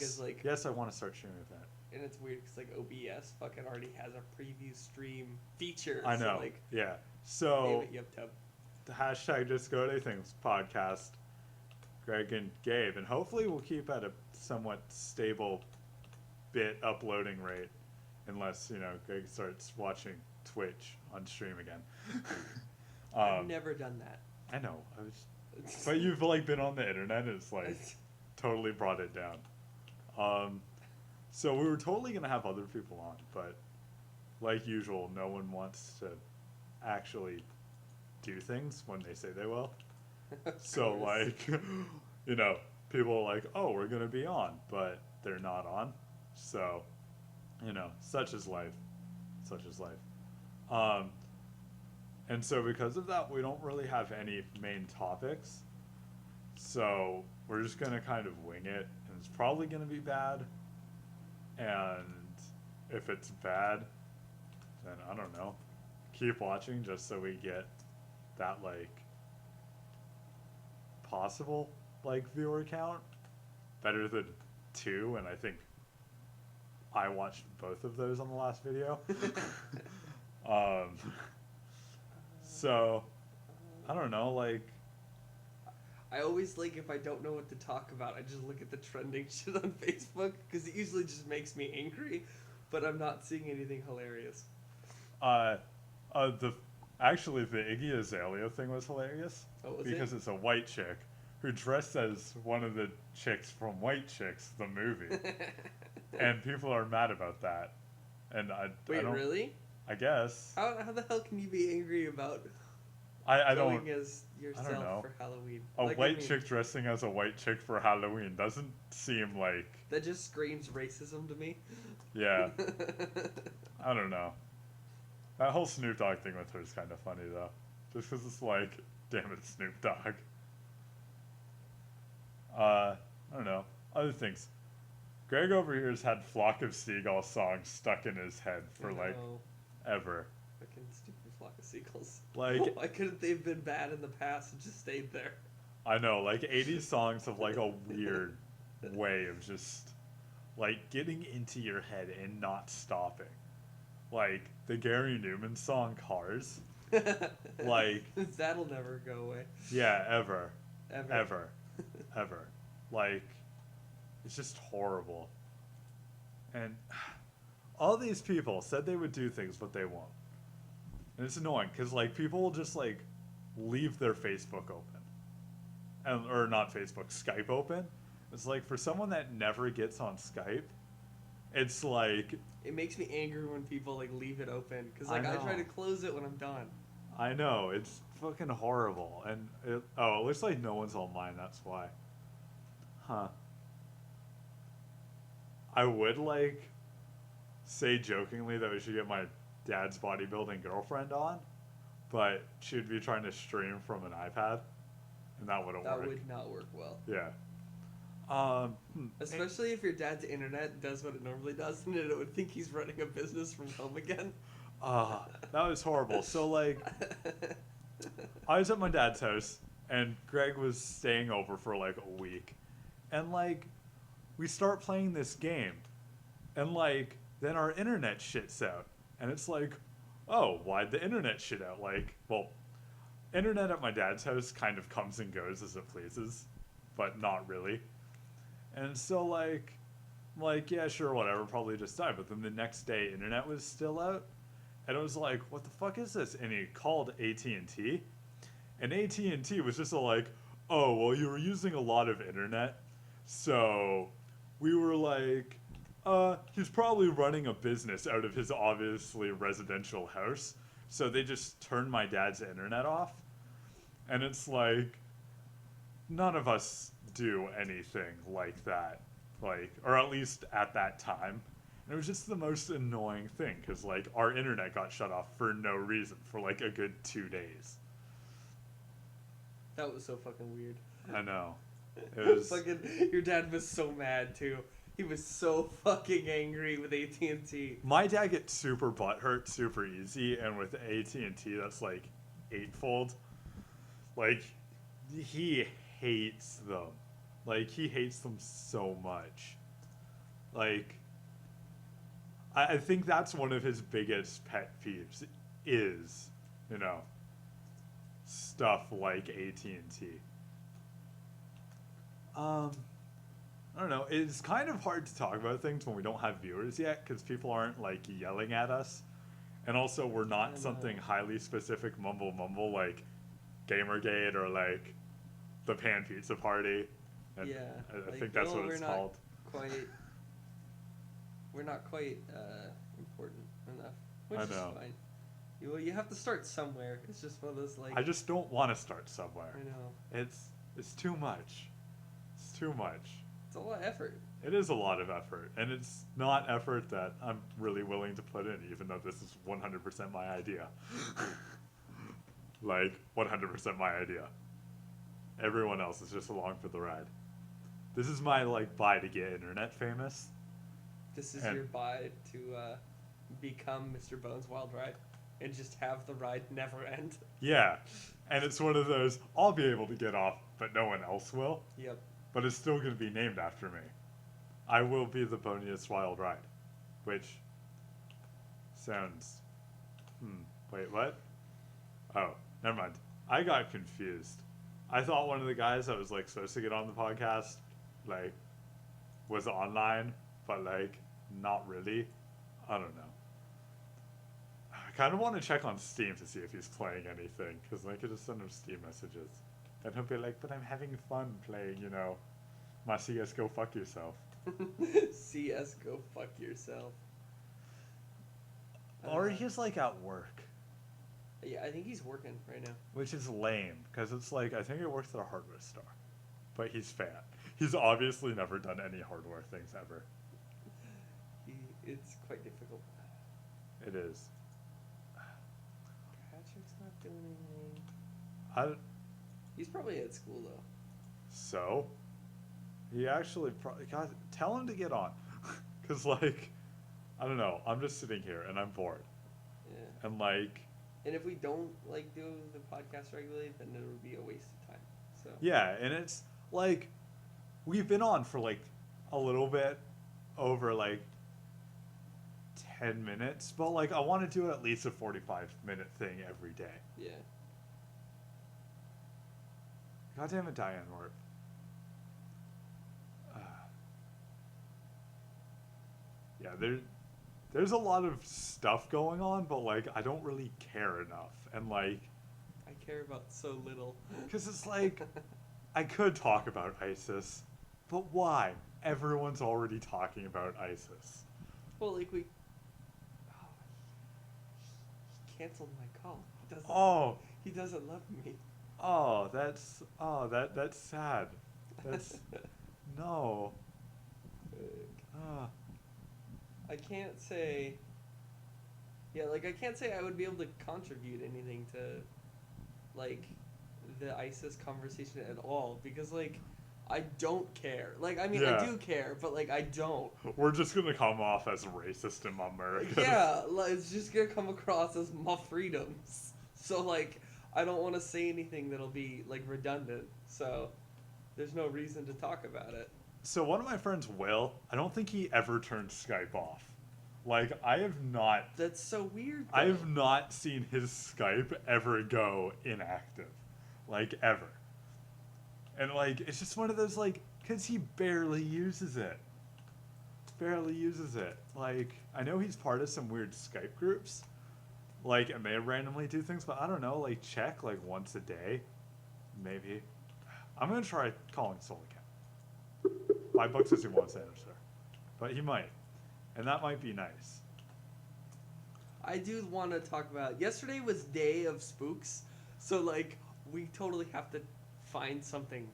Because like, Yes, I want to start streaming with that. and it's weird because like OBS fucking already has a preview stream feature. I So know. like, Yeah. damn So it, Yup Tub. the hashtag Just Go to Things podcast, Greg and Gabe, and hopefully we'll keep at a somewhat stable bit uploading rate, unless Greg starts watching Twitch on stream again. I've never done that. I know. But you've like been on the internet. And it's like totally brought it down. So we were totally gonna have other people on, but like usual, no one wants to actually do things when they say they will. So like, people are like, oh, we're gonna be on, but they're not on. So, such is life. Such is life. And so because of that, we don't really have any main topics. So we're just gonna kind of wing it, and it's probably gonna be bad. And if it's bad, then I don't know. Keep watching just so we get that like possible like viewer count. Better than 2, and I think I watched both of those on the last video. So I don't know, like I always like if I don't know what to talk about, I just look at the trending shit on Facebook because it usually just makes me angry, but I'm not seeing anything hilarious. the actually the Iggy Azalea thing was hilarious. Oh, was because it? it's a white chick who dressed as one of the chicks from White Chicks, the movie, and people are mad about that. And I don't, really? I guess How the hell can you be angry about I going don't. as yourself know. for Halloween? A Like, white chick dressing as a white chick for Halloween doesn't seem like. That just screams racism to me. Yeah, I don't know. That whole Snoop Dogg thing with her is kind of funny though, just because it's like, damn it, Snoop Dogg. I don't know. Other things. Greg over here has had Flock of Seagulls songs stuck in his head for like ever. Fucking stupid Flock of Seagulls. Like, why couldn't they have been bad in the past and just stayed there? I know, like 80s songs have like a weird way of just like getting into your head and not stopping. Like the Gary Newman song Cars. Like that'll never go away. Yeah, ever. Like, it's just horrible. And all these people said they would do things, but they won't. And it's annoying, because, like, people will just, like, leave their Facebook open. Or not Facebook, Skype open. It's like, for someone that never gets on Skype, it's like... It makes me angry when people, like, leave it open. Because, like, I try to close it when I'm done. I know, it's fucking horrible. And, it looks like no one's online, that's why. Huh. I would, like, say jokingly that we should get my dad's bodybuilding girlfriend on, but she would be trying to stream from an iPad, and that wouldn't work. That would not work well. Yeah. Especially if your dad's internet does what it normally does, and it would think he's running a business from home again. That was horrible. So, like, I was at my dad's house, and Greg was staying over for, like, a week. And, like, we start playing this game, and, like, then our internet shits out. And it's like, oh, why'd the internet shit out? Like, well, internet at my dad's house kind of comes and goes as it pleases, but not really. And so, like, yeah, sure, whatever, probably just died. But then the next day, internet was still out. And it was like, what the fuck is this? And he called AT&T. And AT&T was just like, oh, well, you were using a lot of internet. So we were like, he's probably running a business out of his obviously residential house. So they just turned my dad's internet off. And it's like, none of us do anything like that. Like, or at least at that time. And it was just the most annoying thing, because, like, our internet got shut off for no reason for, like, a good 2 days. That was so fucking weird. I know. It was... fucking, your dad was so mad, too. He was so fucking angry with AT&T. My dad gets super butthurt super easy, and with AT&T, that's, like, eightfold. Like, he hates them. Like, he hates them so much. Like, I think that's one of his biggest pet peeves is, you know, stuff like AT&T. I don't know. It's kind of hard to talk about things when we don't have viewers yet because people aren't like yelling at us. And also, we're not something highly specific mumble like Gamergate or like the Pan Pizza Party. And Yeah. I think that's what it's called. We're not quite important enough, which I is know. fine. You have to start somewhere. It's just one of those like. I just don't want to start somewhere. I know. It's too much. It's too much. It's a lot of effort. It is a lot of effort, and it's not effort that I'm really willing to put in, even though this is 100% my idea. Like, 100% my idea. Everyone else is just along for the ride. This is my, like, buy to get internet famous. This is your buy to become Mr. Bones Wild Ride and just have the ride never end. Yeah, and it's one of those, I'll be able to get off, but no one else will. Yep. But it's still going to be named after me. I will be the boniest wild ride. Which sounds... Wait, what? Oh, never mind. I got confused. I thought one of the guys that was, like, supposed to get on the podcast, like, was online, but, like, not really. I don't know. I kind of want to check on Steam to see if he's playing anything, because I could just send him Steam messages. And he'll be like, but I'm having fun playing, you know, my CS Go Fuck Yourself. CS Go Fuck Yourself. Or he's, like, at work. Yeah, I think he's working right now. Which is lame, because it's like, I think he works at a hardware store. But he's fat. He's obviously never done any hardware things ever. It's quite difficult. It is. Patrick's not doing anything. He's probably at school, though. So? He actually probably... God, tell him to get on. Because, like, I don't know. I'm just sitting here, and I'm bored. Yeah. And, like... And if we don't, like, do the podcast regularly, then it would be a waste of time. So. Yeah, and it's, like, we've been on for, like, a little bit over, like, 10 minutes. But, like, I want to do at least a 45-minute thing every day. Yeah. God damn it, Diane Warp. Yeah, there's a lot of stuff going on, but, like, I don't really care enough. And, like... I care about so little. Because it's like, I could talk about ISIS, but why? Everyone's already talking about ISIS. Well, like, he canceled my call. He doesn't love me. That's sad. That's, no. I can't say... Yeah, like, I can't say I would be able to contribute anything to, like, the ISIS conversation at all, because, like, I don't care. Like, I mean, Yeah. I do care, but, like, I don't. We're just gonna come off as racist in America. Yeah, like, it's just gonna come across as my freedoms. So, like, I don't want to say anything that'll be, like, redundant, so there's no reason to talk about it. So one of my friends, Will, I don't think he ever turned Skype off. Like, I have not... That's so weird, though. I have not seen his Skype ever go inactive. Like, ever. And, like, it's just one of those, like, because he barely uses it. Barely uses it. Like, I know he's part of some weird Skype groups. Like, and they randomly do things, but I don't know, like, check, like, once a day. Maybe. I'm gonna try calling Soul again. $5 says he wants to answer. But he might. And that might be nice. I do want to talk about... Yesterday was Day of Spooks, so, like, we totally have to find something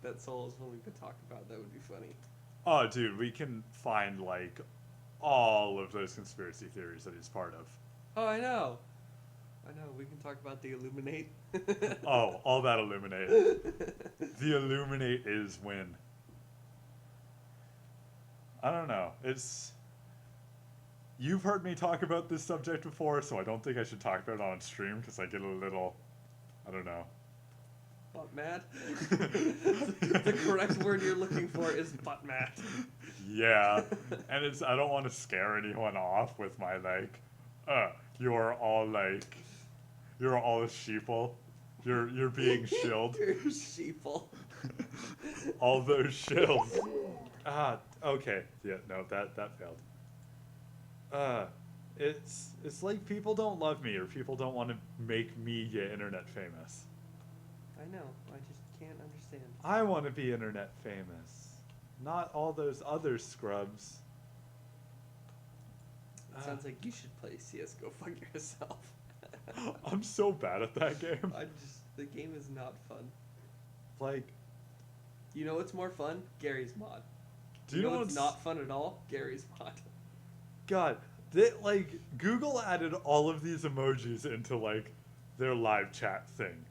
that Soul is willing to talk about that would be funny. Oh, dude, we can find, like, all of those conspiracy theories that he's part of. Oh, I know. We can talk about the Illuminate. Oh, all that Illuminate. The Illuminate is win. I don't know. It's... You've heard me talk about this subject before, so I don't think I should talk about it on stream, because I get a little... I don't know. Butt mad? The correct word you're looking for is butt mad. Yeah, and I don't want to scare anyone off with my like, you're all sheeple. You're being shilled. You're sheeple. All those shills. Okay. Yeah, no, that failed. It's like people don't love me or people don't want to make me get internet famous. I know. I just can't understand. I want to be internet famous, not all those other scrubs. It sounds like you should play CS:GO. Fuck yourself. I'm so bad at that game. The game is not fun. Like, you know what's more fun? Gary's mod. Do you know what's not fun at all? Gary's mod. God, Google added all of these emojis into like their live chat thing.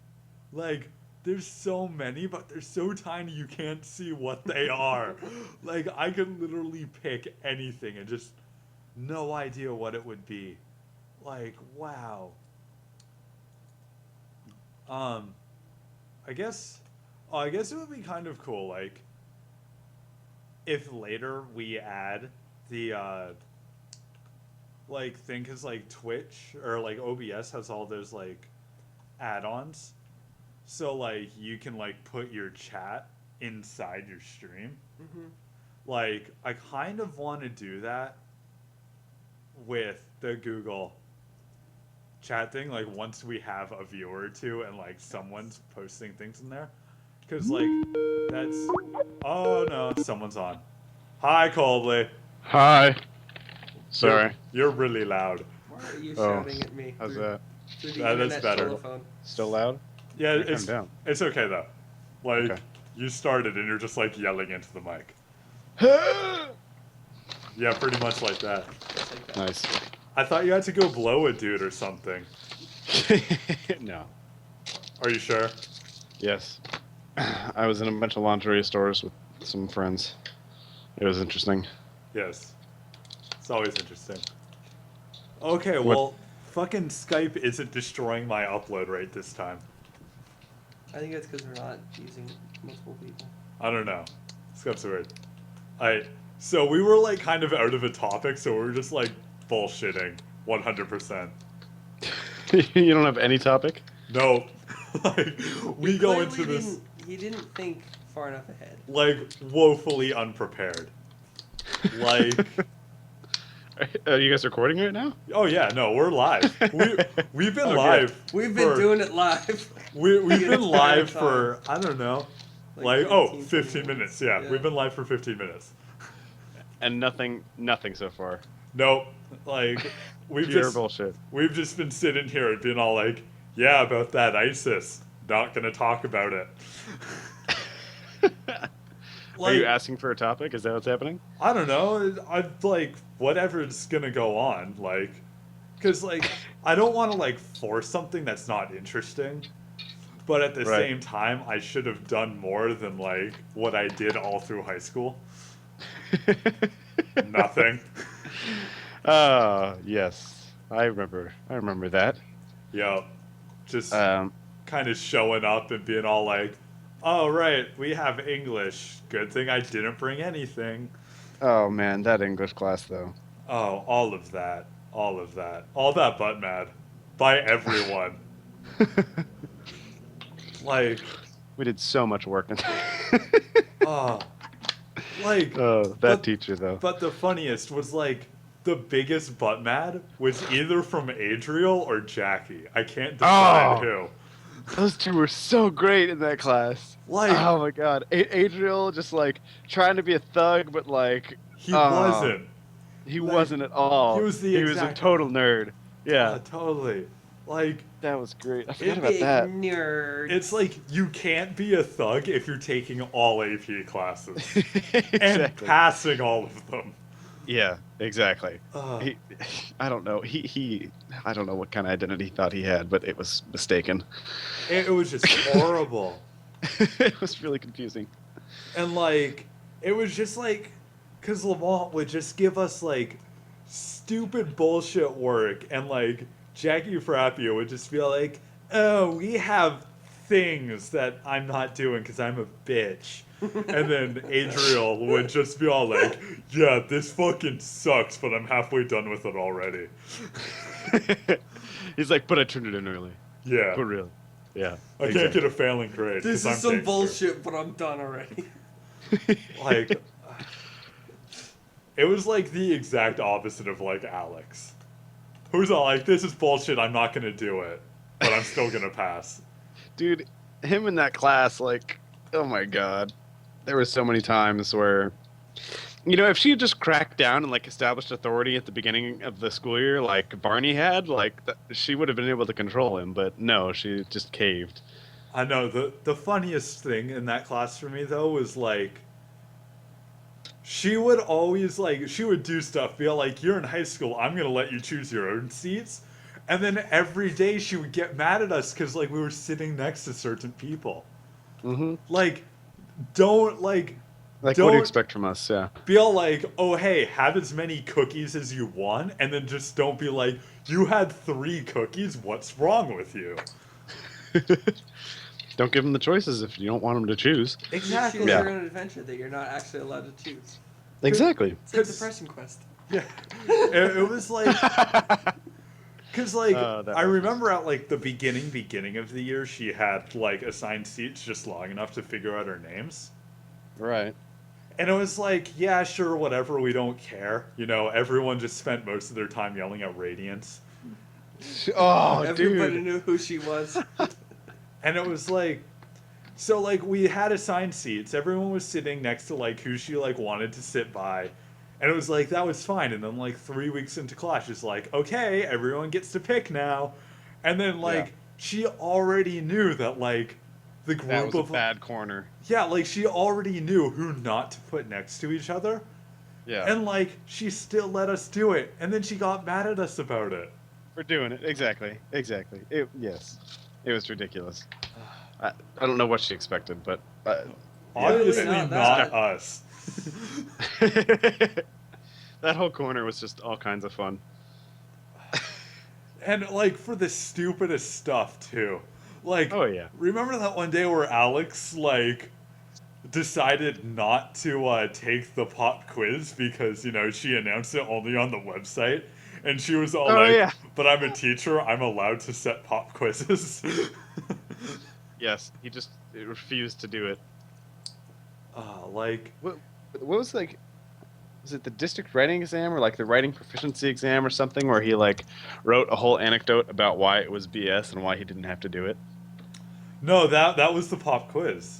Like, there's so many, but they're so tiny you can't see what they are. Like, I could literally pick anything and just no idea what it would be. Like, wow. I guess it would be kind of cool, like, if later we add the, like, thing, cause, like, Twitch, or, like, OBS has all those, like, add-ons, so, like, you can, like, put your chat inside your stream. Mm-hmm. Like, I kind of want to do that with the Google chat thing, like, once we have a viewer or two and, like, someone's posting things in there. Because, like, that's... Oh, no, someone's on. Hi, Colbly. Hi. Sorry. You're really loud. Why are you shouting at me? How's that? Through the That's internet better. telephone. Still loud? Yeah, Turn it's down. it's okay, though. Like, Okay. you started and you're just, like, yelling into the mic. Yeah, pretty much like that. Just like that. Nice. I thought you had to go blow a dude or something. No. Are you sure? Yes. I was in a bunch of lingerie stores with some friends. It was interesting. Yes. It's always interesting. Okay, well, fucking Skype isn't destroying my upload rate this time. I think that's because we're not using multiple people. I don't know. Skype's weird. So we were, like, kind of out of a topic, so we were just, like, bullshitting 100%. You don't have any topic? No. Like, we go into Clearly this, He didn't think far enough ahead. like, woefully unprepared. Like... Are you guys recording right now? Oh, yeah, no, we're live. We've been Okay. live. We've been for- doing it live. We've the been entire live time. for, I don't know, like 15 minutes. Yeah, we've been live for 15 minutes. And nothing so far. Nope. Like, Pure bullshit. we've just been sitting here and being all like, yeah, about that ISIS. Not gonna talk about it. Are you asking for a topic? Is that what's happening? I don't know. I'm like, whatever's gonna go on. Like, because, like, I don't want to, like, force something that's not interesting. But at the Right. same time, I should have done more than, like, what I did all through high school. Nothing. Yes. I remember that. Yeah. Just Um, kind of showing up and being all like, oh, right, we have English. Good thing I didn't bring anything. oh man, that English class though. Oh, all of that. All of that. All that butt mad. By everyone. Like, We did so much work. oh. Like, Oh, that but- teacher though. But the funniest was, like, the biggest butt mad was either from Adriel or Jackie. I can't decide who. Those two were so great in that class. Like, Oh my god, Adriel just like trying to be a thug, but like he wasn't. he Like, wasn't at all. he was the He was a exact- total nerd. Yeah, Totally. Like, that was great. I forgot Big about that. nerd. it's like you can't be a thug if you're taking all AP classes and Exactly. passing all of them. Yeah, exactly. Ugh. I don't know. I don't know what kind of identity he thought he had, but it was mistaken. It was just horrible. It was really confusing. And, like, it was just like, because Lamont would just give us, like, stupid bullshit work, and, like, Jackie Frappio would just be like, oh, we have things that I'm not doing because I'm a bitch. And then Adriel would just be all like, yeah, this fucking sucks, but I'm halfway done with it already. He's like, but I turned it in early. Yeah. But really. Yeah. I can't get a failing grade This because is I'm some gangster. bullshit, but I'm done already. Like, it was like the exact opposite of like Alex, who's all like, this is bullshit, I'm not gonna do it, but I'm still gonna pass. Dude, him in that class, like, oh my god. There were so many times where, you know, if she had just cracked down and like established authority at the beginning of the school year, like Barney had, like she would have been able to control him. But no, she just caved. I know, the funniest thing in that class for me though was like, she would always like, she would do stuff, be like, you're in high school, I'm gonna let you choose your own seats. And then every day she would get mad at us because like we were sitting next to certain people. Mm-hmm. Like, don't like, Like, don't what do you expect from us? Yeah. be all like, oh hey, have as many cookies as you want, and then just don't be like, you had 3 cookies, what's wrong with you? Don't give them the choices if you don't want them to choose. Exactly. Choose Yeah. your own adventure that you're not actually allowed to choose. Exactly. It's like Depression Quest. Yeah. It was like, because like, that I was- remember at like the beginning of the year, she had like assigned seats just long enough to figure out her names. Right. And it was like, yeah, sure, whatever, we don't care. You know, everyone just spent most of their time yelling at Radiance. Oh, Everybody dude. knew who she was. And it was like, so like we had assigned seats. Everyone was sitting next to like who she like wanted to sit by. And it was like, that was fine. And then like 3 weeks into class, she's like, okay, everyone gets to pick now. And then like, Yeah. she already knew that like the group That was a of, bad corner. yeah, like she already knew who not to put next to each other. Yeah. And like, she still let us do it. And then she got mad at us about it. We're doing it. Exactly. Exactly. Yes. It was ridiculous. I don't know what she expected, but Obviously not not that. us. that whole corner was just all kinds of fun. And like for the stupidest stuff too. Like, Oh yeah. remember that one day where Alex like decided not to take the pop quiz because, you know, she announced it only on the website, and she was all Oh, like, yeah. but I'm a teacher, I'm allowed to set pop quizzes. Yes, he just refused to do it. Like, What was like? Was it the district writing exam or like the writing proficiency exam or something where he like wrote a whole anecdote about why it was BS and why he didn't have to do it? no, that was the pop quiz.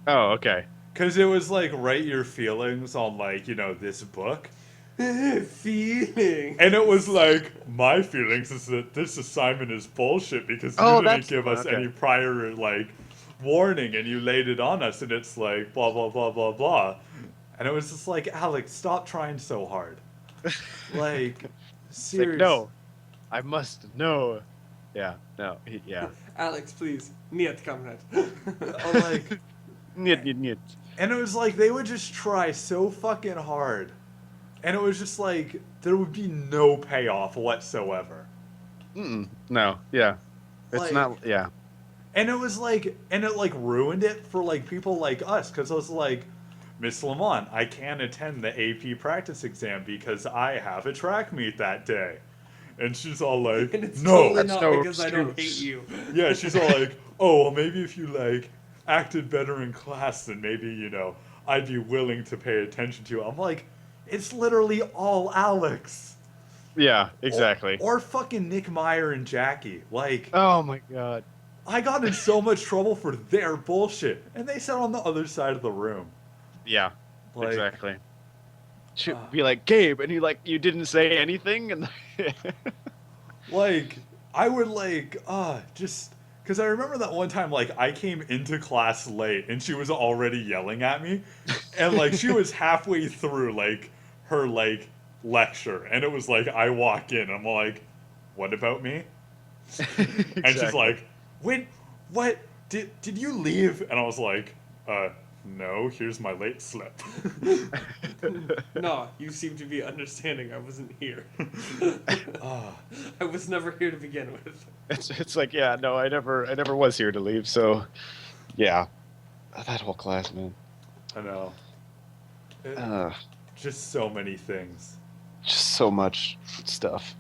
Oh, okay. Because it was like, write your feelings on like, you know, this book. Feeling. And it was like, my feelings is that this assignment is bullshit because you Oh, didn't that's give the one, us okay. any prior, like, warning and you laid it on us, and it's like, blah, blah, blah, blah, blah. And it was just like, Alex, stop trying so hard. Like, It's seriously. like, no, I must know. Yeah, no, yeah. Alex, please. Niet comrade. Like, Niet, niet, niet. and it was like, they would just try so fucking hard. And it was just like, there would be no payoff whatsoever. No, yeah. It's Like- not, yeah. And it was like, and it like ruined it for like people like us, because I was like, Miss Lamont, I can't attend the AP practice exam because I have a track meet that day. And she's all like, And it's no. totally That's not no because I don't hate excuse. you. Yeah, she's all like, oh, well, maybe if you like acted better in class, then maybe, you know, I'd be willing to pay attention to you. I'm like, it's literally all Alex. Yeah, exactly. Or fucking Nick Meyer and Jackie. Like, Oh my god. I got in so much trouble for their bullshit, and they sat on the other side of the room. Yeah, Like, exactly. Should be like, Gabe, and you didn't say anything? And like, I would like, just, because I remember that one time, like, I came into class late, and she was already yelling at me, and, like, she was halfway through, like, her, like, lecture, and it was like, I walk in, I'm like, what about me? And she's like, wait, what? Did you leave? And I was like, No, here's my late slip. No, you seem to be understanding. I wasn't here. Ah. I was never here to begin with. It's like, yeah, no, I never was here to leave. So, yeah, that whole class, man. I know. It- Uh, just so many things. just so much stuff.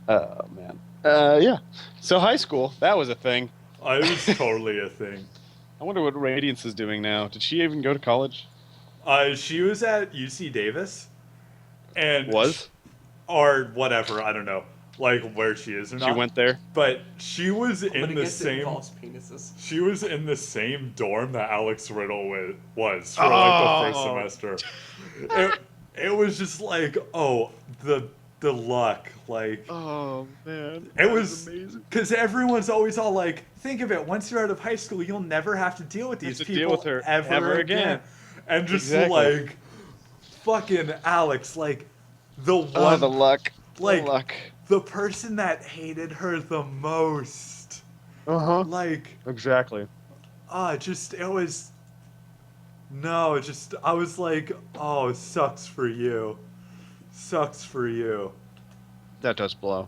Oh man. Yeah. So high school, that was a thing. It was totally a thing. I wonder what Radiance is doing now. Did she even go to college? She was at UC Davis, and Was? or whatever. I don't know, like where she is or She not. went there? But she was I'm in gonna the guess it same. involves penises. She was in the same dorm that Alex Riddle was for like the first Oh. semester. It was just like, oh, the luck, like. Oh man. It was amazing. because everyone's always all like, think of it, once you're out of high school, you'll never have to deal with these to people deal with her ever ever again. again. And just Exactly. like, fucking Alex, like, the one, Oh, the luck. like, the luck. the person that hated her the most. Uh-huh. Like, Exactly. just, it was, no, just, I was like, oh, it sucks for you. Sucks for you. That does blow.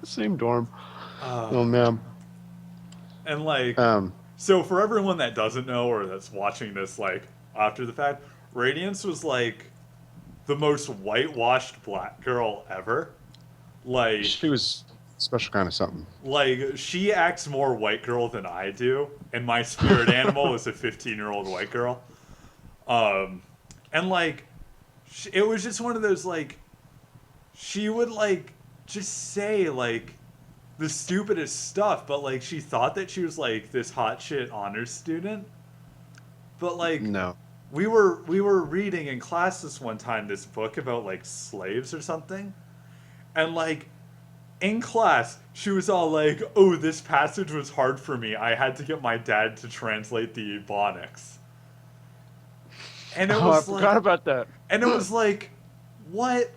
Same dorm. Oh man. And like, so for everyone that doesn't know or that's watching this like after the fact, Radiance was like the most whitewashed black girl ever. Like She was a special kind of something. like she acts more white girl than I do, and my spirit animal is a 15-year-old white girl. And like it was just one of those like she would like just say like the stupidest stuff, but like she thought that she was like this hot shit honors student. But like No. we were reading in class this one time this book about like slaves or something. And like in class, she was all like, "Oh, this passage was hard for me. I had to get my dad to translate the Ebonics." And it I was forgot like about that. and it was like what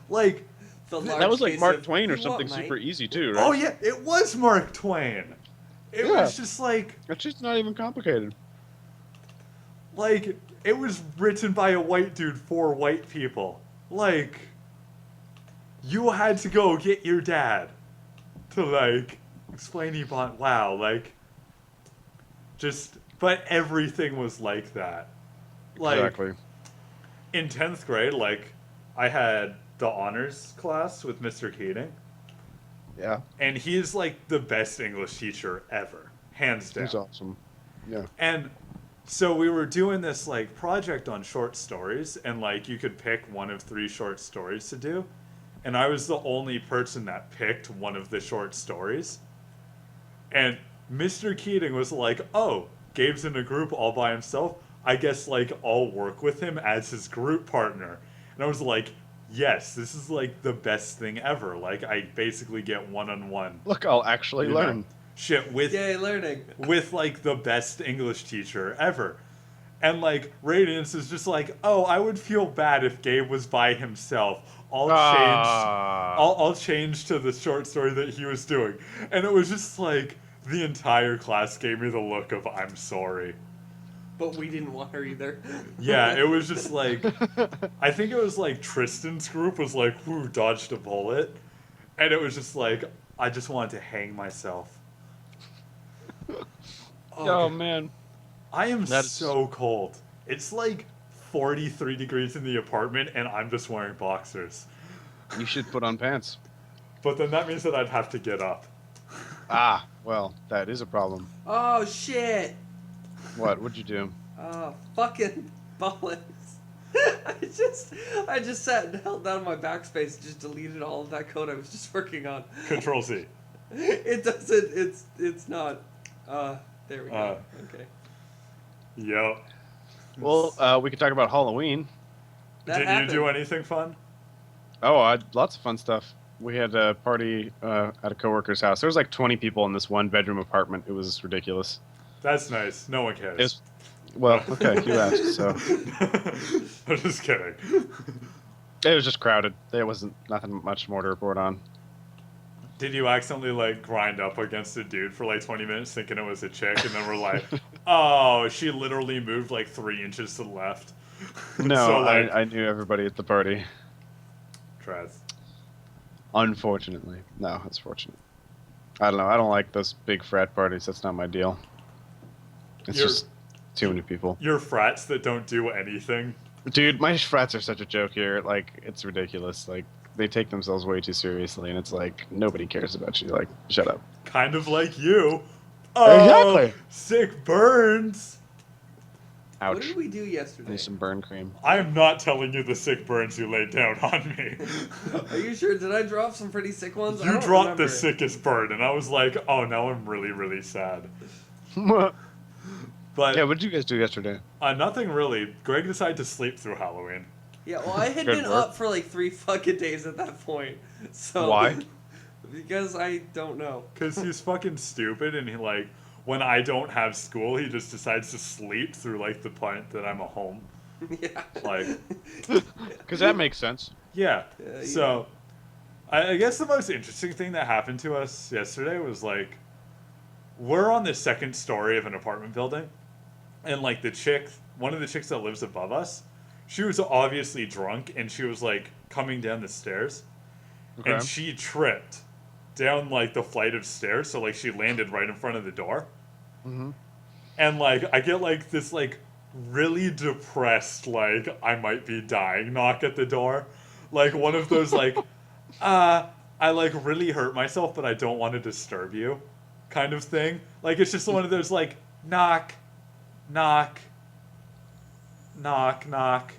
like The That large was like case Mark of, Twain or "You something what, mate?" super easy too, right? oh yeah, it was Mark Twain. It Yeah. was just like It's just not even complicated. it was written by a white dude for white people. Like you had to go get your dad to like explain Ebon. Wow, like just but everything was like that. Like Exactly. in 10th grade, like I had the honors class with Mr. Keating, Yeah. and he's like the best English teacher ever, hands down. He's awesome. Yeah. And so we were doing this like project on short stories, and like you could pick one of 3 short stories to do, and I was the only person that picked one of the short stories. And Mr. Keating was like, "Oh, Gabe's in a group all by himself. I guess like I'll work with him as his group partner." And I was like, "Yes, this is like the best thing ever. Like I basically get one-on-one Look, I'll actually you know, learn. shit with Yay, learning. with like the best English teacher ever." And like Radiance is just like, "Oh, I would feel bad if Gabe was by himself. I'll change to the short story that he was doing." And it was just like the entire class gave me the look of "I'm sorry." But we didn't want her either. Yeah, it was just like I think it was like Tristan's group was like, "Whoo, dodged a bullet." And it was just like I just wanted to hang myself. Oh man. I am That is- so cold. It's like 43 degrees in the apartment, and I'm just wearing boxers. You should put on pants. But then that means that I'd have to get up. Ah, well, that is a problem. Oh shit! What? What'd you do? Oh fucking bollocks! I just sat and held down my backspace, just deleted all of that code I was just working on. Control Z. It doesn't. It's not. There we go. Okay. Yep. Well, we could talk about Halloween. That Did happened. you do anything fun? Oh, lots of fun stuff. We had a party at a coworker's house. There was like 20 people in this one bedroom apartment. It was ridiculous. That's nice. No one cares. It was, well, okay, you asked. So I'm just kidding. it was just crowded. There wasn't nothing much more to report on. Did you accidentally like grind up against a dude for like 20 minutes thinking it was a chick, and then we're like, oh, she literally moved like 3 inches to the left. No, So like, I knew everybody at the party. Trez. Unfortunately. No, it's fortunate. I don't know. I don't like those big frat parties. That's not my deal. It's You're- just too many people. You're frats that don't do anything. Dude, my frats are such a joke here. Like, it's ridiculous. Like, they take themselves way too seriously, and it's like, nobody cares about you. Like, shut up. Kind of like you. Oh, Exactly. sick burns. Ouch. What did we do yesterday? Need some burn cream. I am not telling you the sick burns you laid down on me. Are you sure? Did I drop some pretty sick ones? I You don't dropped remember. the sickest burn, and I was like, oh, now I'm really, really sad. Yeah, But what did you guys do yesterday? nothing really. Greg decided to sleep through Halloween. Yeah, well, I had Good been work. up for like 3 fucking days at that point. So Why? Because I don't know. Because he's fucking stupid, and he, like, when I don't have school, he just decides to sleep through, like, the point that I'm at home. Yeah. Like, Because that makes sense. yeah. Yeah, So, I guess the most interesting thing that happened to us yesterday was, like, we're on the 2nd story of an apartment building, and, like, one of the chicks that lives above us, she was obviously drunk, and she was, like, coming down the stairs, Okay. and she tripped down, like, the flight of stairs, so, like, she landed right in front of the door. Mm-hmm. And, like, I get, like, this, like, really depressed, like, I might be dying knock at the door. Like, one of those, like, I, like, really hurt myself, but I don't want to disturb you kind of thing. Like, it's just one of those, like, knock, knock, knock, knock,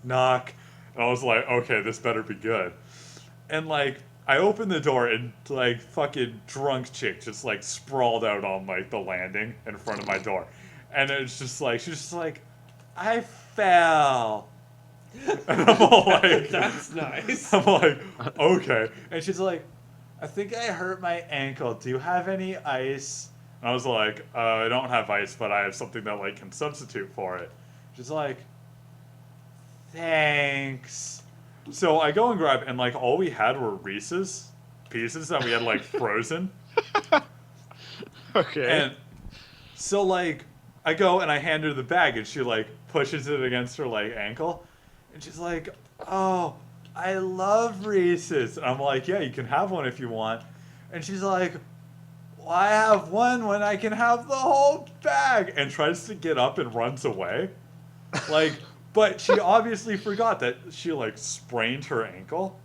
knock. And I was like, okay, this better be good. And, like, I opened the door and, like, fucking drunk chick just, like, sprawled out on, like, the landing in front of my door. And it's just like, she's just like, I fell. And I'm all like, That's nice. I'm like, okay. And she's like, I think I hurt my ankle. Do you have any ice? And I was like, I don't have ice, but I have something that, like, can substitute for it. She's like, thanks. So I go and grab, and, like, all we had were Reese's pieces that we had, like, frozen. Okay. And so, like, I go and I hand her the bag, and she, like, pushes it against her, like, ankle. And she's like, oh, I love Reese's. And I'm like, yeah, you can have one if you want. And she's like, why have one when I can have the whole bag? And tries to get up and runs away. Like, but she obviously forgot that she, like, sprained her ankle.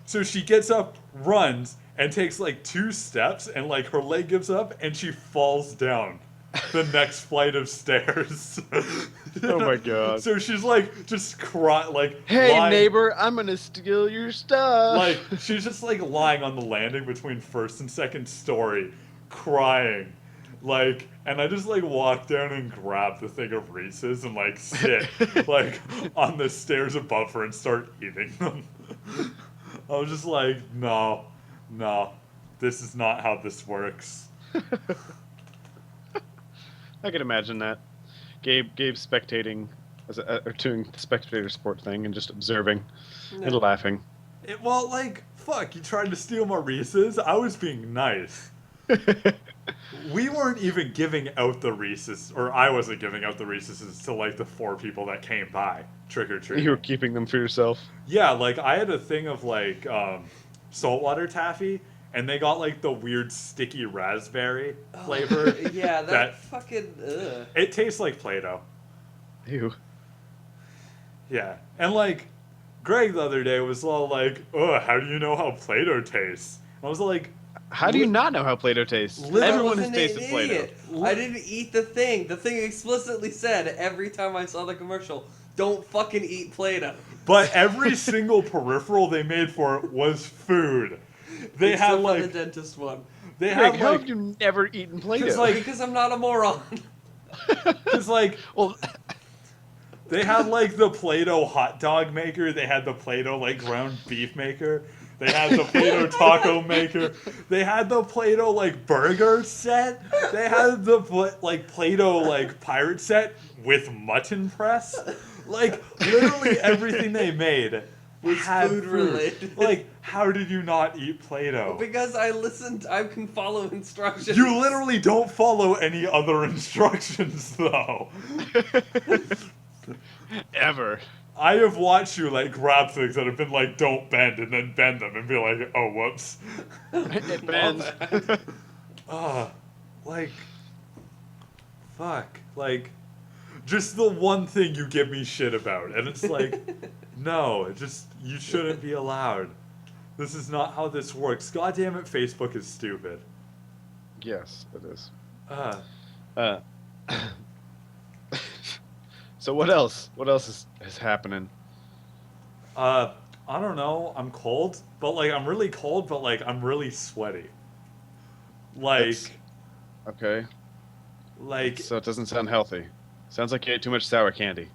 So she gets up, runs, and takes, like, 2 steps, and, like, her leg gives up, and she falls down the next flight of stairs. Oh my god. So she's, like, just like, Hey, lying, neighbor, I'm gonna steal your stuff. like, she's just, like, lying on the landing between 1st and 2nd story, crying. Like, and I just, like, walk down and grab the thing of Reese's and, like, sit, like, on the stairs above her and start eating them. I was just like, no, this is not how this works. I can imagine that. Gabe spectating or doing the spectator sport thing and just observing and laughing. Well, like, fuck, you tried to steal my Reese's? I was being nice. We weren't even giving out the Reese's, or I wasn't giving out the Reese's to, like, the 4 people that came by trick-or-treating. You were keeping them for yourself. Yeah, like, I had a thing of, like, saltwater taffy, and they got, like, the weird sticky raspberry flavor. Yeah, that, That- fucking. Ugh. It tastes like Play-Doh. Ew. Yeah. And, like, Greg the other day was all like, ugh, how do you know how Play-Doh tastes? And I was like, How do you not know how Play-Doh tastes? Literally- Everyone I has wasn't an tasted Play-Doh. idiot. I didn't eat the thing. The thing explicitly said every time I saw the commercial, don't fucking eat Play-Doh. but every single peripheral they made for it was food. They Except had, for like, the dentist one. they Greg, had, how like, have you never eaten Play-Doh? like- Because I'm not a moron. cause, like, well, they had, like, the Play-Doh hot dog maker. They had the Play-Doh, like, ground beef maker. They had the Play-Doh taco maker. They had the Play-Doh, like, burger set. They had the, like, Play-Doh, like, pirate set with mutton press. Like, literally everything they made was had food related. Like, how did you not eat Play-Doh? Because I listened, I can follow instructions. You literally don't follow any other instructions, though. Ever. I have watched you, like, grab things that have been like, don't bend, and then bend them and be like, oh, whoops. It bends. Like, fuck. Like, just the one thing you give me shit about. And it's like, no, you shouldn't be allowed. This is not how this works. God damn it, Facebook is stupid. Yes, it is. Uh, So what else? What else is happening? I don't know. I'm cold, but like, I'm really cold, but like, I'm really sweaty. Like, Okay. like. So it doesn't sound healthy. Sounds like you ate too much sour candy.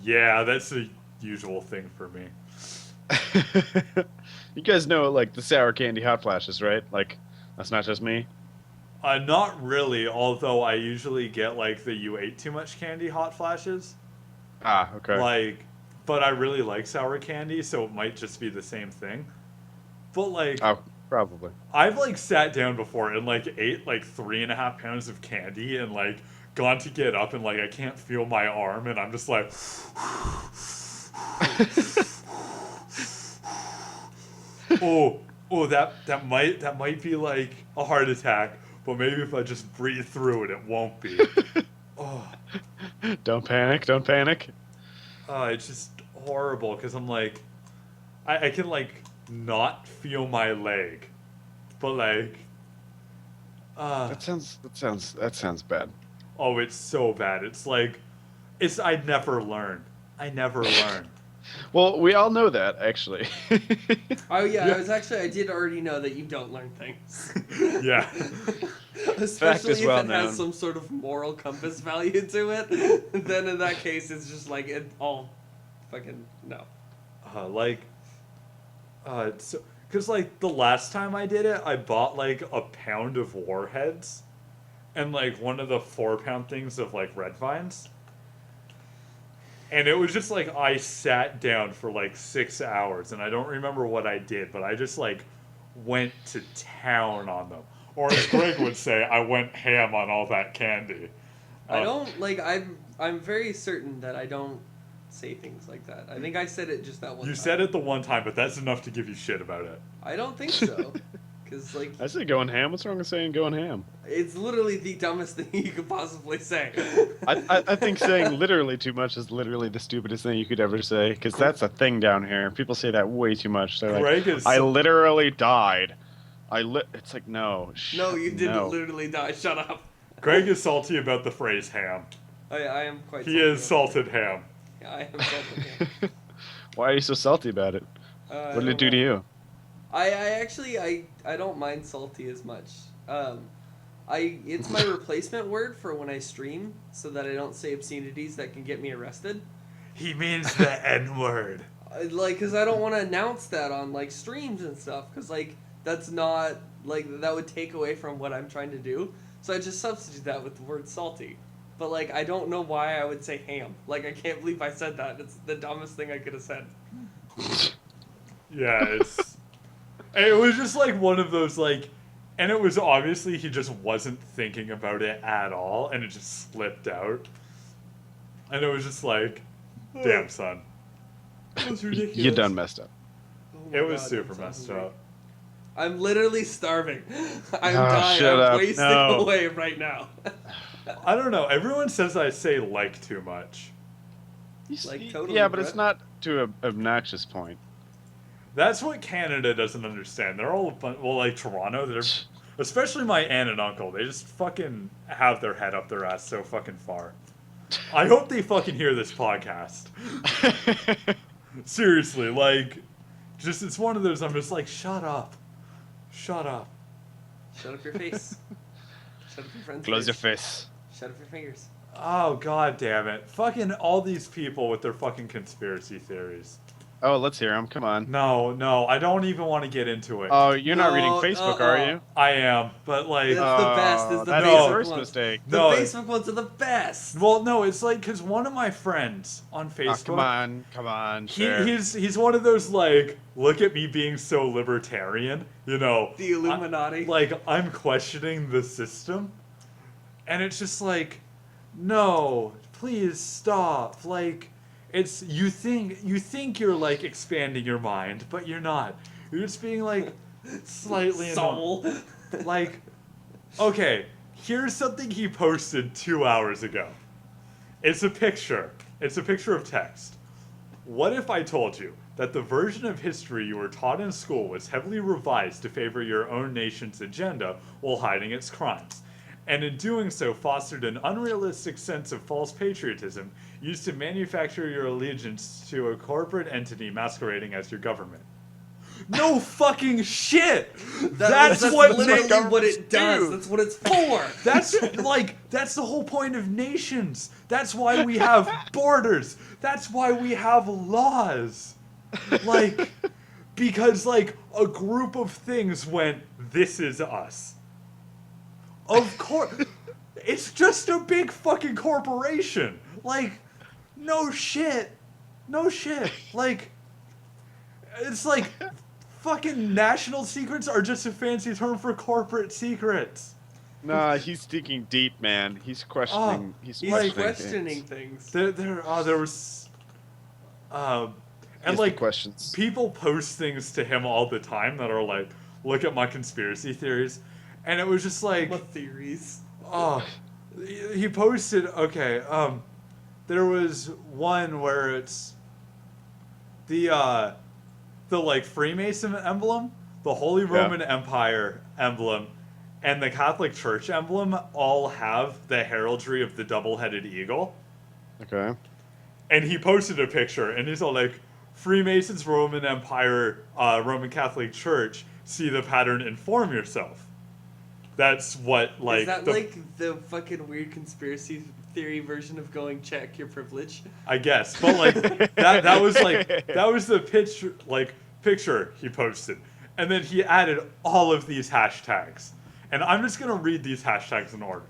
Yeah, that's a usual thing for me. You guys know, like, the sour candy hot flashes, right? Like, that's not just me. Not really, although I usually get like the you ate too much candy hot flashes. Ah, okay. Like, but I really like sour candy, so it might just be the same thing. But like, Oh, probably. I've like sat down before and like ate like 3.5 pounds of candy and like gone to get up and like I can't feel my arm and I'm just like oh that might be like a heart attack, but maybe if I just breathe through it won't be. Oh. Don't panic, don't panic. It's just horrible because I'm like I can like not feel my leg, but like That sounds bad. oh, it's so bad. It's like I never learned. I never learned. Well, we all know that, actually. Oh yeah, I did already know that you don't learn things. Yeah. Especially is if well it has known. some sort of moral compass value to it, then in that case it's just like it all fucking no. So because like the last time I did it, I bought like a pound of warheads, and like one of the 4-pound things of like red vines. And it was just like I sat down for like 6 hours, and I don't remember what I did, but I just like went to town on them. Or as Greg would say, I went ham on all that candy. I don't like I'm very certain that I don't say things like that. I think I said it just that one time. You said it the one time, but that's enough to give you shit about it. I don't think so. Cuz like I say going ham. What's wrong with saying going ham? it's literally the dumbest thing you could possibly say. I think saying literally too much is literally the stupidest thing you could ever say, because that's a thing down here. People say that way too much. They're Greg like, is I so- literally died. It's like, no. No, you didn't no. literally die. Shut up. Greg is salty about the phrase ham. I am quite He salty is about salted it. ham. Yeah, I am salted. Why are you so salty about it? I What did it don't do to know. you? I actually I don't mind salty as much. It's my replacement word for when I stream, so that I don't say obscenities that can get me arrested. He means the N-word. Like, cause I don't want to announce that on like streams and stuff, cause like that's not like that would take away from what I'm trying to do. So I just substitute that with the word salty. But like I don't know why I would say ham. Like I can't believe I said that. It's the dumbest thing I could have said. Yeah, it was just like one of those like, and it was obviously he just wasn't thinking about it at all, and it just slipped out. And it was just like, damn son. It was ridiculous. You done messed up. Oh my It was God, super I'm so messed hungry. up. I'm literally starving. I'm Oh, dying. shut I'm up. wasting No. away right now. I don't know. Everyone says I say like too much. Like, totally, Yeah, but it's Brett. not to an obnoxious point. That's what Canada doesn't understand. They're all well, like Toronto. They're especially my aunt and uncle. They just fucking have their head up their ass so fucking far. I hope they fucking hear this podcast. Seriously, like, just it's one of those. I'm just like, shut up, shut up. Shut up your face. Shut up your friend's Close your face. face. Shut up your fingers. Oh god damn it! Fucking all these people with their fucking conspiracy theories. Oh, let's hear him. Come on. No, I don't even want to get into it. Oh, you're not reading No, Facebook, are you? I am, but like, It's the best. It's Oh, the that is the No. basic first ones. mistake. The No. Facebook ones are the best. well, no, it's like because one of my friends on Oh, Facebook, come on, he, share. he's one of those like, look at me being so libertarian, you know, The Illuminati. I'm questioning the system, and it's just like, no, please stop. Like, it's you think you're like expanding your mind, but you're not. You're just being like slightly Soul. like, okay, here's something he posted 2 hours ago. It's a picture. It's a picture of text. What if I told you that the version of history you were taught in school was heavily revised to favor your own nation's agenda while hiding its crimes, and in doing so fostered an unrealistic sense of false patriotism used to manufacture your allegiance to a corporate entity masquerading as your government? No fucking shit. That's what literally na- what it does. do. That's what it's for. that's the whole point of nations. That's why we have borders. That's why we have laws. Like, because like a group of things went, this is us. Of course, it's just a big fucking corporation. Like, no shit. Like, it's like fucking national secrets are just a fancy term for corporate secrets. Nah, he's digging deep, man. He's questioning. He's He's Like- questioning things. There was, and Here's the like questions. people post things to him all the time that are like, look at my conspiracy theories, and it was just like, What theories? oh, he posted, okay, there was one where it's the like Freemason emblem, the Holy Roman Empire emblem, and the Catholic Church emblem all have the heraldry of the double-headed eagle. Okay. And he posted a picture, and he's all like, Freemasons, Roman Empire, Roman Catholic Church, see the pattern, inform yourself. That's what, like... Is that like the fucking weird conspiracy theory version of going check your privilege? I guess. But, like, that was the picture he posted. And then he added all of these hashtags. And I'm just going to read these hashtags in order.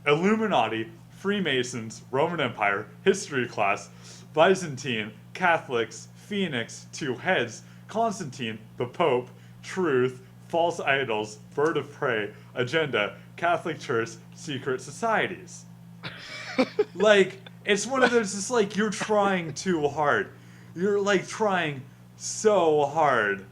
Illuminati, Freemasons, Roman Empire, History Class, Byzantine, Catholics, Phoenix, Two Heads, Constantine, the Pope, Truth, False Idols, Bird of Prey, Agenda, Catholic Church, Secret Societies. Like, it's one of those, it's like, you're trying too hard. You're, like, trying so hard.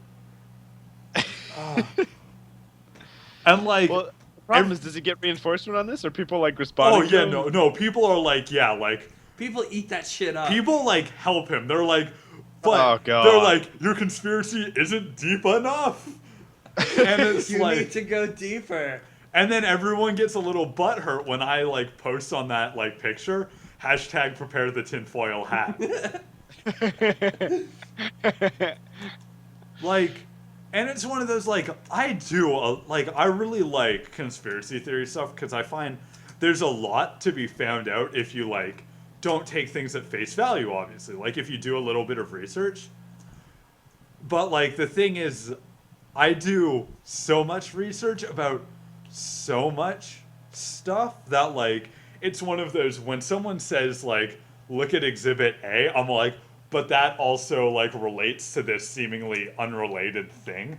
And, like... Well, the problem is, does he get reinforcement on this, or people like responding? Oh, yeah, to him? no, people are like, yeah, like... People eat that shit up. People, like, help him. They're like, but Oh, God. they're like, your conspiracy isn't deep enough. And it's you like... need to go deeper. And then everyone gets a little butthurt when I, like, post on that, like, picture, hashtag prepare the tinfoil hat. Like, and it's one of those, like, I really like conspiracy theory stuff because I find there's a lot to be found out if you, like, don't take things at face value, obviously. Like, if you do a little bit of research. But, like, the thing is, I do so much research about so much stuff that, like, it's one of those, when someone says, like, look at Exhibit A, I'm like, but that also, like, relates to this seemingly unrelated thing.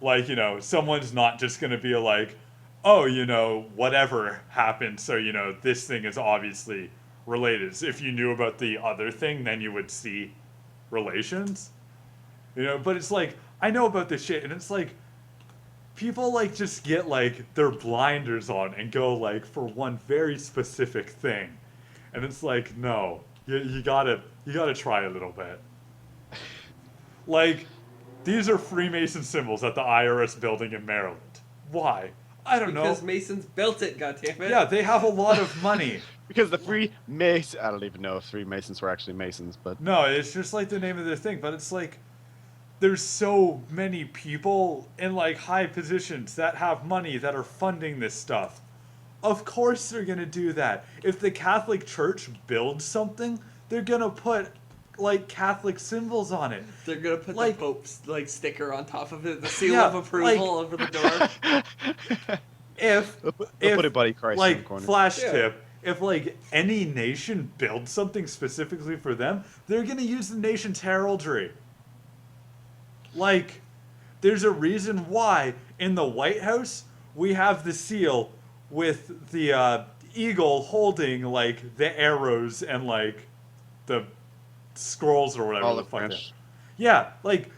Like, you know, someone's not just gonna be like, oh, you know, whatever happened, so, you know, this thing is obviously related. So if you knew about the other thing, then you would see relations. You know, but it's like, I know about this shit, and it's like, people, like, just get, like, their blinders on and go, like, for one very specific thing. And it's like, no, you gotta try a little bit. Like, these are Freemason symbols at the IRS building in Maryland. Why? I don't know. Because Masons built it, goddammit. Yeah, they have a lot of money. Because the Freemasons, I don't even know if Freemasons were actually Masons, but No, it's just like the name of their thing, but it's like, there's so many people in, like, high positions that have money that are funding this stuff. Of course they're gonna do that. If the Catholic Church builds something, they're gonna put like Catholic symbols on it. They're gonna put Like- the Pope's like sticker on top of it, the seal Yeah, of approval over the door. If They'll put a Buddy Christ in the like corner. flash Yeah. tip, if like any nation builds something specifically for them, they're gonna use the nation's heraldry. Like, there's a reason why in the White House we have the seal with the eagle holding like the arrows and like the scrolls or whatever Olive the fuck. branch. Yeah, like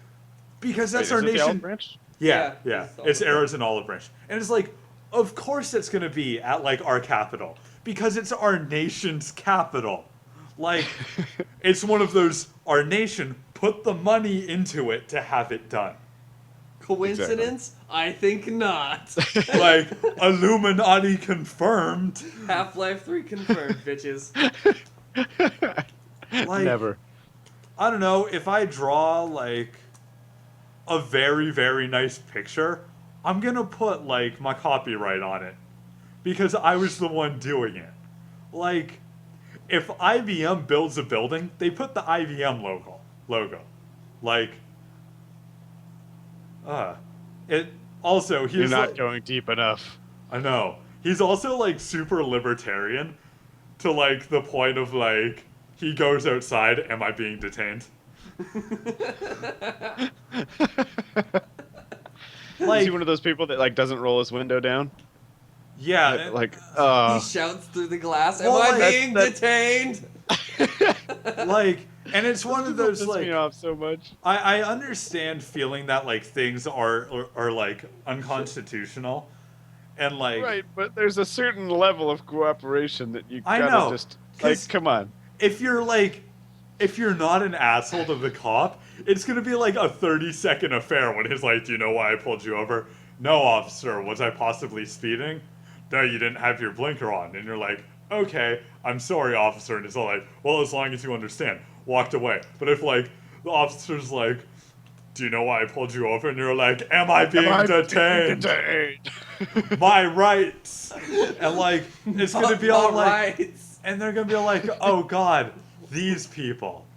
because that's Wait, our is it the olive nation. branch? Yeah, Yeah, yeah. it's It's olive arrows and olive branch. And it's like, of course it's gonna be at like our capital. Because it's our nation's capital. Like, it's one of those, our nation put the money into it to have it done. Coincidence? I think not. Like, Illuminati confirmed. Half-Life 3 confirmed, bitches. Like, Never. I don't know, if I draw like a very, very nice picture, I'm gonna put like my copyright on it. Because I was the one doing it. Like, if IBM builds a building, they put the IBM logo. Like, it also he's You're not like, going deep enough. I know. He's also like super libertarian to like the point of like he goes outside, am I being detained? Is Like, he one of those people that like doesn't roll his window down? yeah, Like, He shouts through the glass, "Am Well, I like, being that- detained?" like, and it's one of those piss like me off so much. I understand feeling that like things are like unconstitutional, and like Right, but there's a certain level of cooperation that you I gotta know, just 'cause- like. Come on. if you're not an asshole to the cop, it's gonna be like a 30-second affair when he's like, "Do you know why I pulled you over?" "No, officer. Was I possibly speeding?" "No, you didn't have your blinker on." And you're like, "Okay, I'm sorry, officer." And it's all like, "Well, as long as you understand." Walked away. But if like the officer's like, "Do you know why I pulled you over?" And you're like, "Am I being detained? Detained. My rights." And like it's gonna be all like, right. and they're gonna be like, "Oh God, these people."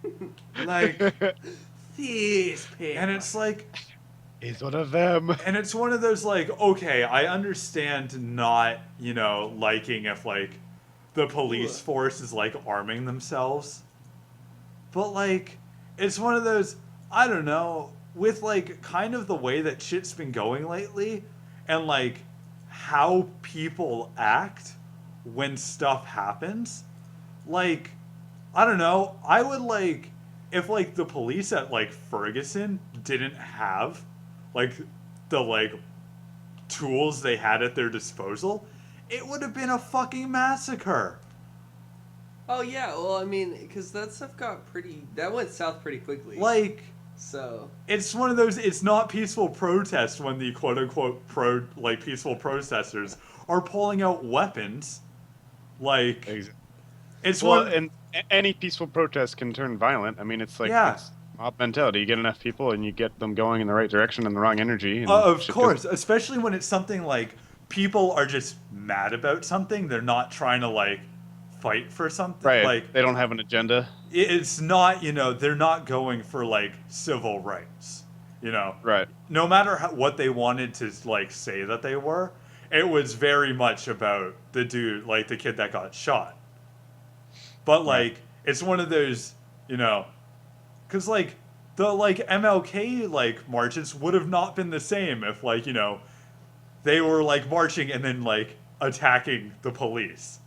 Like, These people. and it's like, He's one of them. and it's one of those like, okay, I understand not, liking if like the police Ugh. force is like arming themselves, but like, it's one of those, I don't know, with like kind of the way that shit's been going lately, and like how people act when stuff happens, like, I don't know, I would like if like the police at like Ferguson didn't have like the like tools they had at their disposal, it would have been a fucking massacre. Oh yeah, well I mean, because that stuff that went south pretty quickly. Like, So. it's one of those, it's not peaceful protest when the quote unquote peaceful protesters are pulling out weapons. Like, it's Well, one. and any peaceful protest can turn violent. I mean, it's like Yeah. it's mob mentality. You get enough people and you get them going in the right direction and the wrong energy. And Of shit course, especially when it's something like people are just mad about something. They're not trying to like fight for something. right. Like, They don't have an agenda. it's not, they're not going for like civil rights. Right. No matter what they wanted to like say that they were, it was very much about the dude, like the kid that got shot. But like, it's one of those, because like the like MLK like marches would have not been the same if like they were like marching and then like attacking the police.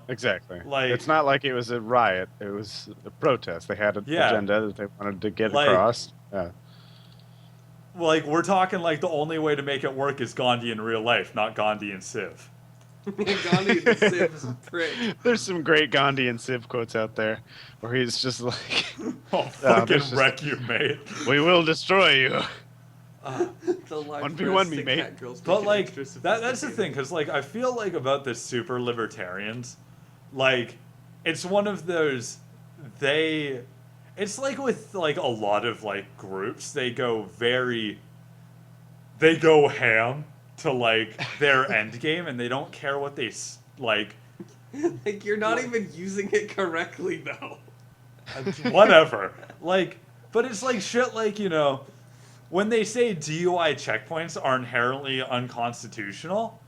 Exactly. Like- it's not like it was a riot. It was a protest. They had an Yeah. agenda that they wanted to get Like- across. Yeah. Like, we're talking like the only way to make it work is Gandhi in real life, not Gandhi and Civ. Gandhi the Civ is a prick. There's some great Gandhi and Civ quotes out there where he's just like, I'll fucking there's just- wreck you, mate. "We will destroy you." The large 1v1 me, breasted mate. cat girls But make it like extra that's the sophisticated. thing, because like I feel like about the super libertarians, like it's one of those it's like with like a lot of like groups, they go ham to like their end game, and they don't care what they like. Like you're not even using it correctly though. whatever. Like, but it's like shit. Like, when they say DUI checkpoints are inherently unconstitutional,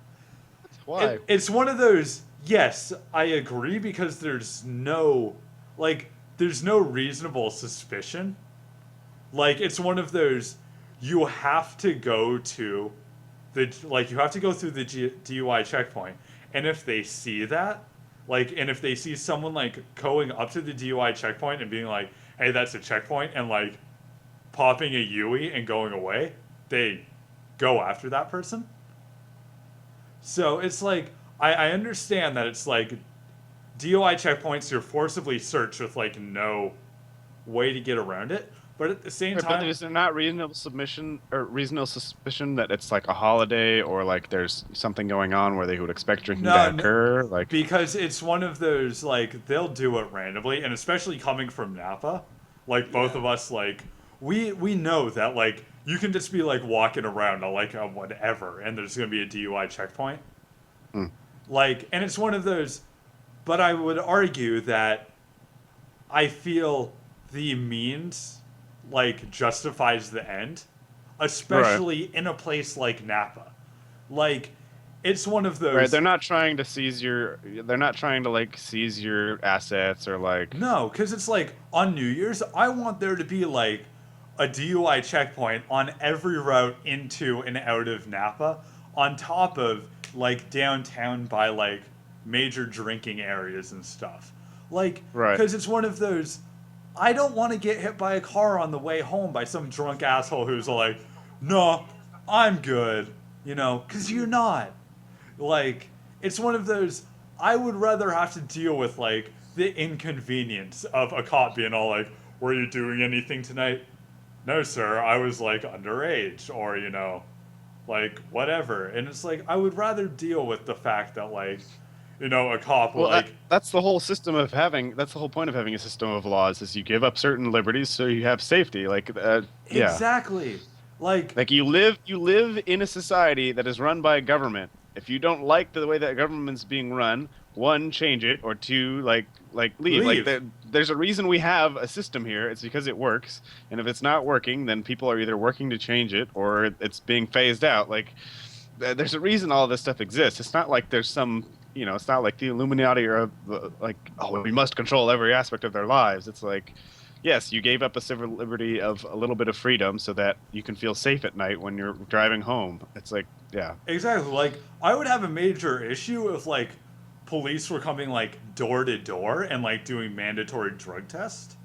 Why? it's one of those. Yes, I agree because there's no reasonable suspicion. Like, it's one of those. You have to go to you have to go through the DUI checkpoint, and if they see that, and if they see someone like going up to the DUI checkpoint and being like, "Hey, that's a checkpoint," and like popping a Yui and going away, they go after that person. So it's like I understand that it's like DUI checkpoints you're forcibly searched with like no way to get around it, but at the same Right, but time, is there not reasonable submission or reasonable suspicion that it's like a holiday or like there's something going on where they would expect drinking to no, occur? Like, because it's one of those like they'll do it randomly, and especially coming from Napa, like both Yeah. of us, like we know that like you can just be like walking around whatever, and there's gonna be a DUI checkpoint. hmm, Like, and it's one of those, but I would argue that I feel the means like justifies the end, right, especially in a place like Napa. Like, it's one of right. those. They're not trying to seize your. They're not trying to like seize your assets or like. No, because it's like on New Year's, I want there to be like a DUI checkpoint on every route into and out of Napa, on top of like downtown by like major drinking areas and stuff. Like, Right. because it's one of those, I don't want to get hit by a car on the way home by some drunk asshole who's like, no, I'm good, because you're not. Like, it's one of those. I would rather have to deal with like the inconvenience of a cop being all like, "Were you doing anything tonight?" "No, sir. I was like underage," or like whatever. And it's like I would rather deal with the fact that like, a cop will Well, like, that's the whole system of having. That's the whole point of having a system of laws is you give up certain liberties so you have safety. Like, yeah. exactly, like, Like you live in a society that is run by a government. If you don't like the way that government's being run, one, change it, or two, like leave. Like leave. there's a reason we have a system here. It's because it works. And if it's not working, then people are either working to change it or it's being phased out. Like there's a reason all this stuff exists. It's not like there's some, it's not like the Illuminati or like, oh, we must control every aspect of their lives. It's like, yes, you gave up a civil liberty of a little bit of freedom so that you can feel safe at night when you're driving home. It's like, yeah. Exactly. Like, I would have a major issue if like police were coming like door to door and like doing mandatory drug tests.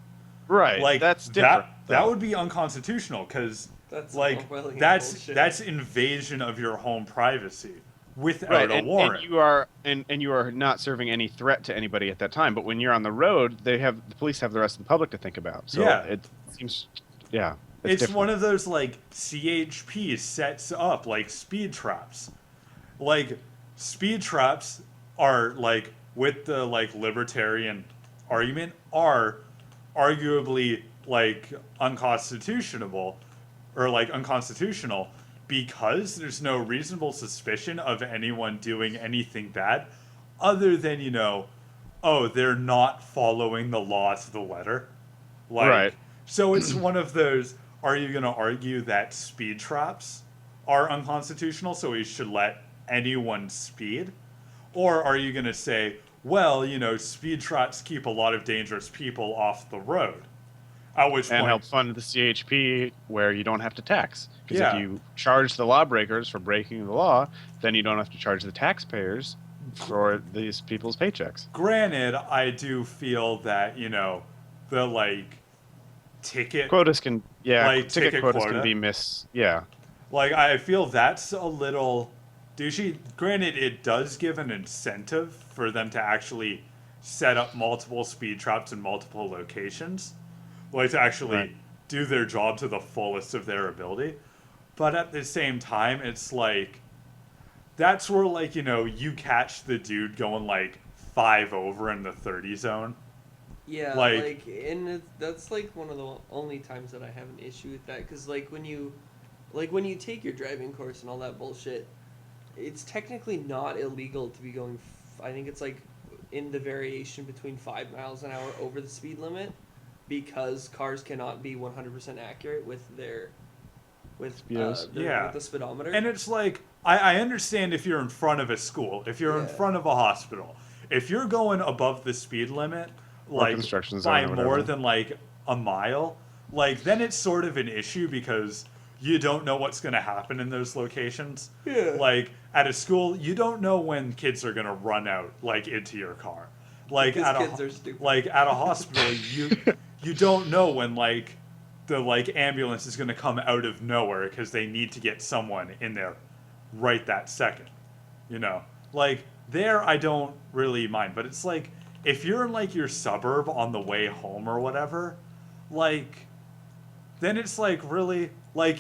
Right. Like That's different. that would be unconstitutional because That's like Orwellian that's bullshit. that's invasion of your home privacy without right. a warrant. And you are not serving any threat to anybody at that time. But when you're on the road, the police have the rest of the public to think about. So Yeah. it seems, yeah. It's different. one of those like CHP sets up like speed traps. Like speed traps are like with the like libertarian argument are arguably like unconstitutional or like unconstitutional because there's no reasonable suspicion of anyone doing anything bad other than oh, they're not following the law to the letter. Like, Right. so it's one of those, are you going to argue that speed traps are unconstitutional so we should let anyone speed? Or are you going to say, well, speed traps keep a lot of dangerous people off the road? At which And point, help fund the CHP where you don't have to tax. Because Yeah. if you charge the lawbreakers for breaking the law, then you don't have to charge the taxpayers for these people's paychecks. granted, I do feel that, the like ticket, Quotas can, yeah, Like ticket ticket quotas quota? can be yeah. like, I feel that's a little douchey. Granted, it does give an incentive for them to actually set up multiple speed traps in multiple locations, like to actually Right. do their job to the fullest of their ability. But at the same time, it's like that's where like you catch the dude going like 5 over in the 30 zone. Yeah, Like- and that's like one of the only times that I have an issue with that, because like when you take your driving course and all that bullshit, it's technically not illegal to be going. I think it's like in the variation between 5 miles an hour over the speed limit. because cars cannot be 100% accurate with their Speedos. Yeah. with the speedometer. And it's like, I understand if you're in front of a school, if you're in Yeah. front of a hospital, if you're going above the speed limit, Or like construction zone by or more whatever. than like a mile, like then it's sort of an issue because you don't know what's going to happen in those locations. Yeah. Like at a school, you don't know when kids are going to run out like into your car. Like Because at kids a are stupid. like at a hospital, you don't know when like the like ambulance is going to come out of nowhere because they need to get someone in there right that second. You know, like there I don't really mind, but it's like if you're in like your suburb on the way home or whatever, like then it's like really like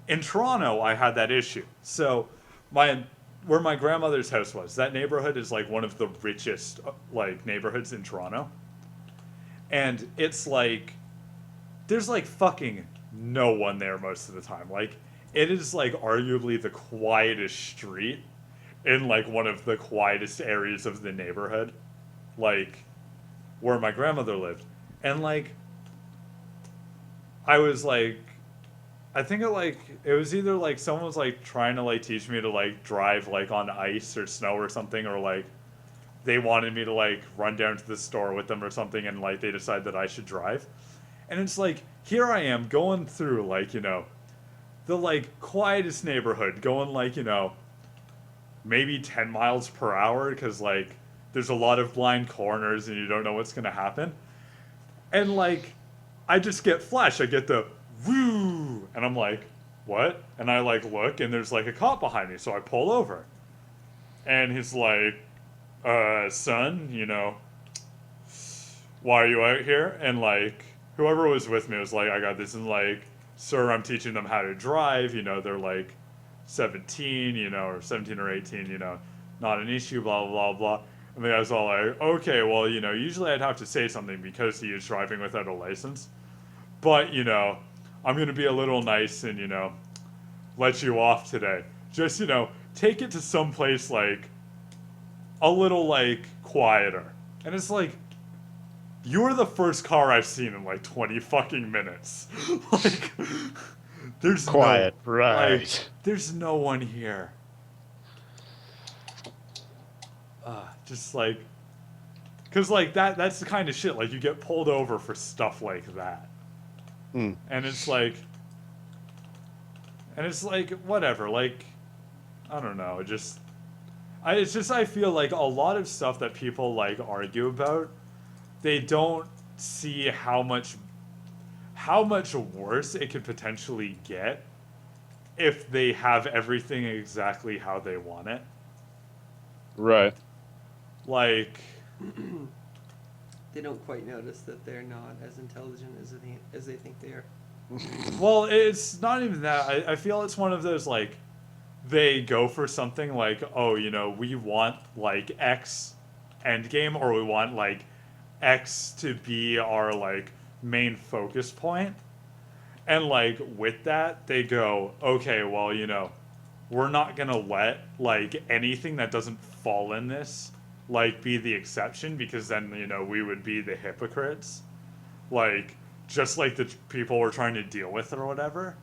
in Toronto I had that issue. So my where my grandmother's house was, that neighborhood is like one of the richest like neighborhoods in Toronto. And it's like there's like fucking no one there most of the time. Like it is like arguably the quietest street in like one of the quietest areas of the neighborhood, like where my grandmother lived. And like I was like I think it was either like someone was like trying to like teach me to like drive like on ice or snow or something, or like they wanted me to like run down to the store with them or something, and like they decided that I should drive. And it's like here I am going through like, you know, the like quietest neighborhood, going like, you know, maybe 10 miles per hour because like there's a lot of blind corners and you don't know what's going to happen. And like I just get flash, I get the woo, and I'm like, what? And I like look and there's like a cop behind me, so I pull over. And he's like, son, you know, why are you out here? And like whoever was with me was like, I got this. And like, sir, I'm teaching them how to drive, you know, they're like 17, you know, or 17 or 18, you know, not an issue, blah, blah, blah, blah. And the guy's all like, okay, well, you know, usually I'd have to say something because he is driving without a license. But, you know, I'm going to be a little nice and, you know, let you off today. Just, you know, take it to some place like a little like quieter. And it's like, you're the first car I've seen in like 20 fucking minutes. Like, there's Quiet, no, right. like, there's no one here. Just like, cause like that's the kind of shit, like you get pulled over for stuff like that. Mm. And it's like, whatever, like, I don't know, I feel like a lot of stuff that people like argue about, they don't see how much worse it could potentially get if they have everything exactly how they want it. Right. Like, They don't quite notice that they're not as intelligent as they think they are. well, it's not even that. I feel it's one of those, like, they go for something like, oh, you know, we want, like, X endgame, or we want, like, X to be our, like, main focus point. And, like, with that, they go, okay, well, you know, we're not going to let, like, anything that doesn't fall in this, like, be the exception, because then, you know, we would be the hypocrites. Like, just like the people we're trying to deal with or whatever.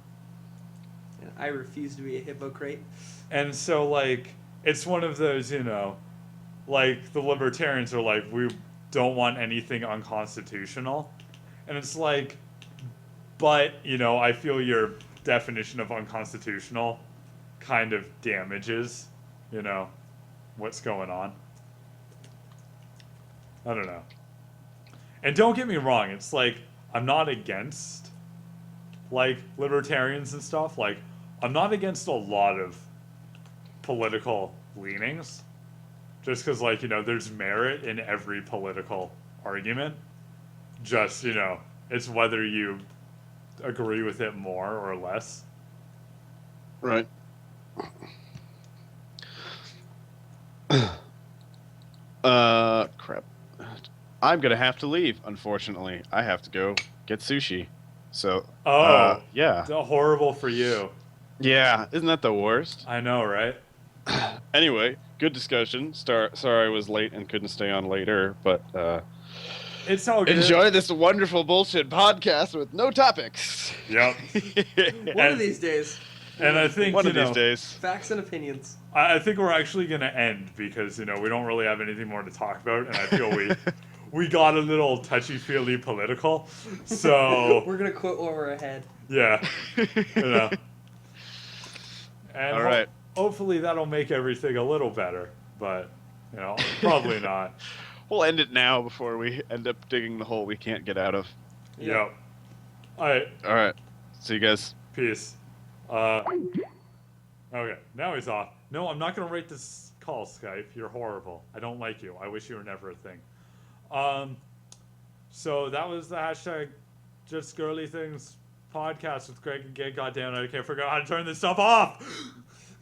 And I refuse to be a hypocrite. And so, like, it's one of those, you know, like, the libertarians are like, we don't want anything unconstitutional. And it's like, but, you know, I feel your definition of unconstitutional kind of damages, you know, what's going on. I don't know. And don't get me wrong, it's like, I'm not against, like, libertarians and stuff. Like, I'm not against a lot of political leanings. Just because, like, you know, there's merit in every political argument. Just, you know, it's whether you agree with it more or less. Right. Crap. I'm gonna have to leave, unfortunately. I have to go get sushi. So, yeah. Horrible for you. Yeah, isn't that the worst? I know, right? Anyway, good discussion. Sorry I was late and couldn't stay on later, but It's all good. Enjoy this wonderful bullshit podcast with no topics. Yep. One of these days. And I think, One you of know, these days. Facts and opinions. I think we're actually going to end because, you know, we don't really have anything more to talk about. And I feel we got a little touchy-feely political. So, We're gonna quit while we're ahead. yeah. You know. And All right. hopefully that'll make everything a little better. But, you know, probably not. We'll end it now before we end up digging the hole we can't get out of. Yep. All right. All right. See you guys. Peace. Okay, now he's off. No, I'm not going to rate this call, Skype. You're horrible. I don't like you. I wish you were never a thing. So that was the hashtag Just Girly Things podcast with Greg and Gabe. Goddamn it, I can't figure out how to turn this stuff off.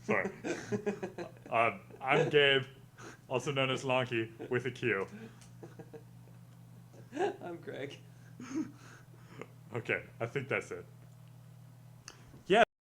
Sorry. I'm Gabe, also known as Lonky, with a Q. I'm Greg. Okay, I think that's it.